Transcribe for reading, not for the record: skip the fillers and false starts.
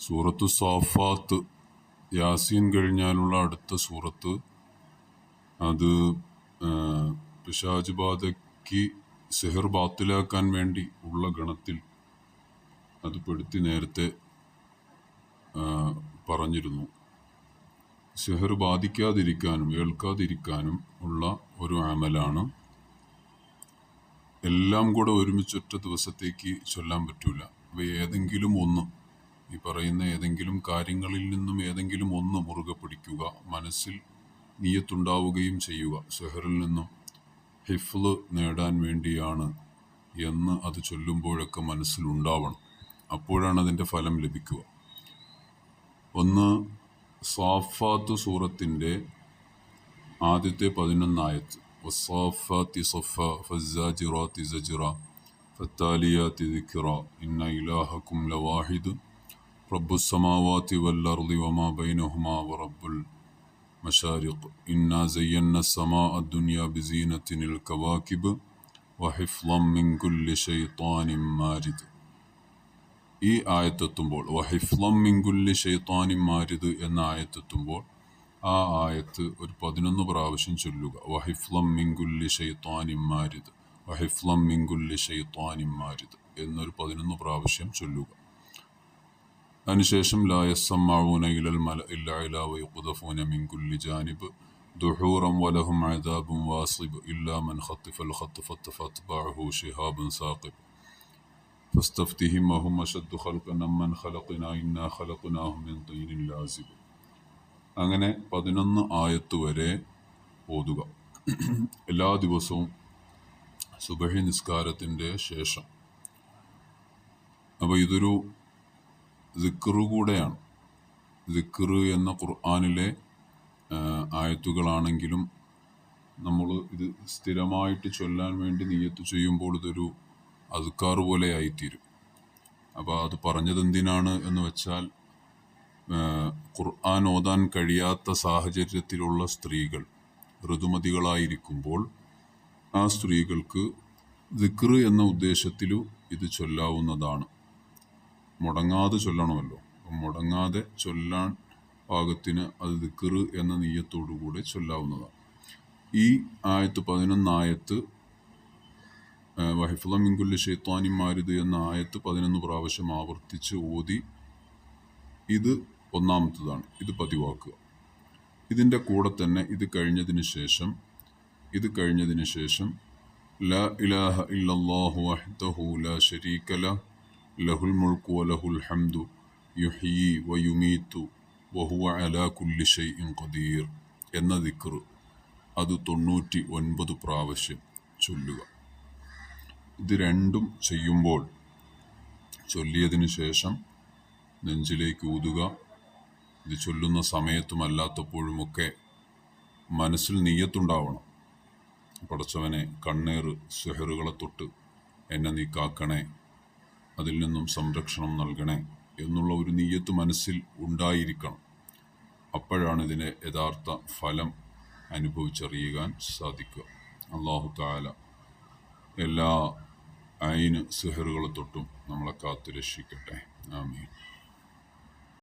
സൂറത്തു സാഫാത്ത്, യാസീൻ കഴിഞ്ഞാലുള്ള അടുത്ത സൂറത്ത്. അത് പിശാച് ബാധയ്ക്ക് സിഹർ ബാത്തിലാക്കാൻ വേണ്ടി ഉള്ള ഗണത്തിൽ അത് പെടുത്തി നേരത്തെ പറഞ്ഞിരുന്നു. സിഹർ ബാധിക്കാതിരിക്കാനും ഏൽക്കാതിരിക്കാനും ഉള്ള ഒരു അമലാണ്. എല്ലാം കൂടെ ഒരുമിച്ചൊറ്റ ദിവസത്തേക്ക് ചൊല്ലാൻ പറ്റൂല. അവ ഏതെങ്കിലും ഒന്ന്, ഈ പറയുന്ന ഏതെങ്കിലും കാര്യങ്ങളിൽ നിന്നും ഏതെങ്കിലും ഒന്ന് മുറുകെ പിടിക്കുക, മനസ്സിൽ നിയത്തുണ്ടാവുകയും ചെയ്യുക. സിഹറിൽ നിന്നും ഹിഫ്ള് നേടാൻ വേണ്ടിയാണ് എന്ന് അത് ചൊല്ലുമ്പോഴൊക്കെ മനസ്സിലുണ്ടാവണം. അപ്പോഴാണ് അതിൻ്റെ ഫലം ലഭിക്കുക. ഒന്ന്, സാഫാത്ത് സൂറത്തിൻ്റെ ആദ്യത്തെ 11 ആയത്ത്. വസ്സാഫാത്തി സഫ ഫസ്സാജിറാത്തി സജ്റ ഫത്താലിയാത്തി ദിക്റ ഇന്ന ഇലാഹക്കും ലവാഹിദ് റബ്ബുസ്സമാവാതി വല്ലർളി വമാ ബൈനഹുമാ വറബ്ബുൽ മശാരിഖ് ഇന്നാ സയ്യന്ന സമാഅ ദുനിയ ബിസീനത്തിനിൽ കവാകിബ് വഹിഫ്ളൻ മിൻ കുല്ലി ശൈത്താനിൻ മാരിദ്. ഈ ആയത്തെത്തുമ്പോൾ, വഹിഫ്ളൻ മിൻ കുല്ലി ശൈത്താനിൻ മാരിദ് എന്ന ആയത്തെത്തുമ്പോൾ ആ ആയത്ത് ഒരു 11 പ്രാവശ്യം ചൊല്ലുക. വഹിഫ്ളൻ മിൻ കുല്ലി ശൈത്താനിൻ മാരിദ്, വഹിഫ്ളൻ മിൻ കുല്ലി ശൈത്താനിൻ മാരിദ് എന്നൊരു 11 പ്രാവശ്യം ചൊല്ലുക. അതിനുശേഷം ലാ യസ്സമഊന ഇലൽ മലഇൽ അഅ്ലാ വയഖ്ദഫൂന മിൻ കുല്ലി ജാനിബ് ദുഹൂറൻ വലഹും അദാബുൻ വാസിബ് ഇല്ലാ മൻ ഖത്തിഫൽ ഖത്ഫത ഫത്ബഅഹു ശിഹാബുൻ സാഖിബ് ഫസ്തഫ്തിഹിം വഹും അശദ്ദു ഖൽഖൻ അമ്മൻ ഖലഖനാ ഇന്നാ ഖലഖനാഹും മിൻ തീനിൻ ലാസിബ്. അങ്ങനെ 11 ആയത്ത് വരെ ഓതുക എല്ലാ ദിവസവും സുബഹി നിസ്കാരത്തിൻ്റെ ശേഷം. അപ്പോൾ ഇതൊരു ദിക്റ് കൂടെയാണ്. ദിക്റ് എന്ന ഖുർആനിലെ ആയത്തുകളാണെങ്കിലും നമ്മൾ ഇത് സ്ഥിരമായിട്ട് ചൊല്ലാൻ വേണ്ടി നിയ്യത്ത് ചെയ്യുമ്പോൾ ഇതൊരു അദ്കാർ പോലെ ആയിത്തീരും. അപ്പോൾ അത് പറഞ്ഞത് എന്തിനാണ് എന്ന് വെച്ചാൽ, ഖുർആൻ ഓതാൻ കഴിയാത്ത സാഹചര്യത്തിലുള്ള സ്ത്രീകൾ ഋതുമതികളായിരിക്കുമ്പോൾ ആ സ്ത്രീകൾക്ക് ദിക്റ് എന്ന ഉദ്ദേശത്തിലും ഇത് ചൊല്ലാവുന്നതാണ്. മുടങ്ങാതെ ചൊല്ലണമല്ലോ. മുടങ്ങാതെ ചൊല്ലാൻ പാകത്തിന് അത് ദിക്റ് എന്ന നിയ്യത്തോടുകൂടെ ചൊല്ലാവുന്നതാണ്. ഈ ആയത്ത് 11 ആയത്ത് വഹിഫ്ളൻ മിൻ കുല്ലി ശൈത്താനിൻ മാരിദ് എന്ന ആയത്ത് 11 പ്രാവശ്യം ആവർത്തിച്ച് ഓതി. ഇത് ഒന്നാമത്തതാണ്. ഇത് പതിവാക്കുക. ഇതിൻ്റെ കൂടെ തന്നെ ഇത് കഴിഞ്ഞതിന് ശേഷം ലാ ഇലാഹ ഇല്ലല്ലാഹു വഹ്ദഹു ലാ ശരീക ലഹു ലഹുൽ മുൽക്കു വലഹുൽ ഹംദു യുഹ്യി വയുമീതു വഹുവ അലാ കുല്ലി ഷൈഇൻ ഖദീർ എന്ന ദിക്റ് അത് 99 പ്രാവശ്യം ചൊല്ലുക. ഇത് രണ്ടും ചെയ്യുമ്പോൾ ചൊല്ലിയതിന് ശേഷം നെഞ്ചിലേക്ക് ഊതുക. ഇത് ചൊല്ലുന്ന സമയത്തും അല്ലാത്തപ്പോഴുമൊക്കെ മനസ്സിൽ നിയ്യത്തുണ്ടാവണം. പടച്ചവനെ, കണ്ണേറ് സിഹറുകളെ തൊട്ട് എന്നെ നീ കാക്കണേ, അതിൽ നിന്നും സംരക്ഷണം നൽകണേ എന്നുള്ള ഒരു നിയ്യത്ത് മനസ്സിൽ ഉണ്ടായിരിക്കണം. അപ്പോഴാണ് ഇതിൻ്റെ യഥാർത്ഥ ഫലം അനുഭവിച്ചറിയാൻ സാധിക്കുക. അല്ലാഹു തആല എല്ലാ ഐന് സിഹറുകളെ തൊട്ടും നമ്മളെ കാത്തു രക്ഷിക്കട്ടെ. ആമീൻ.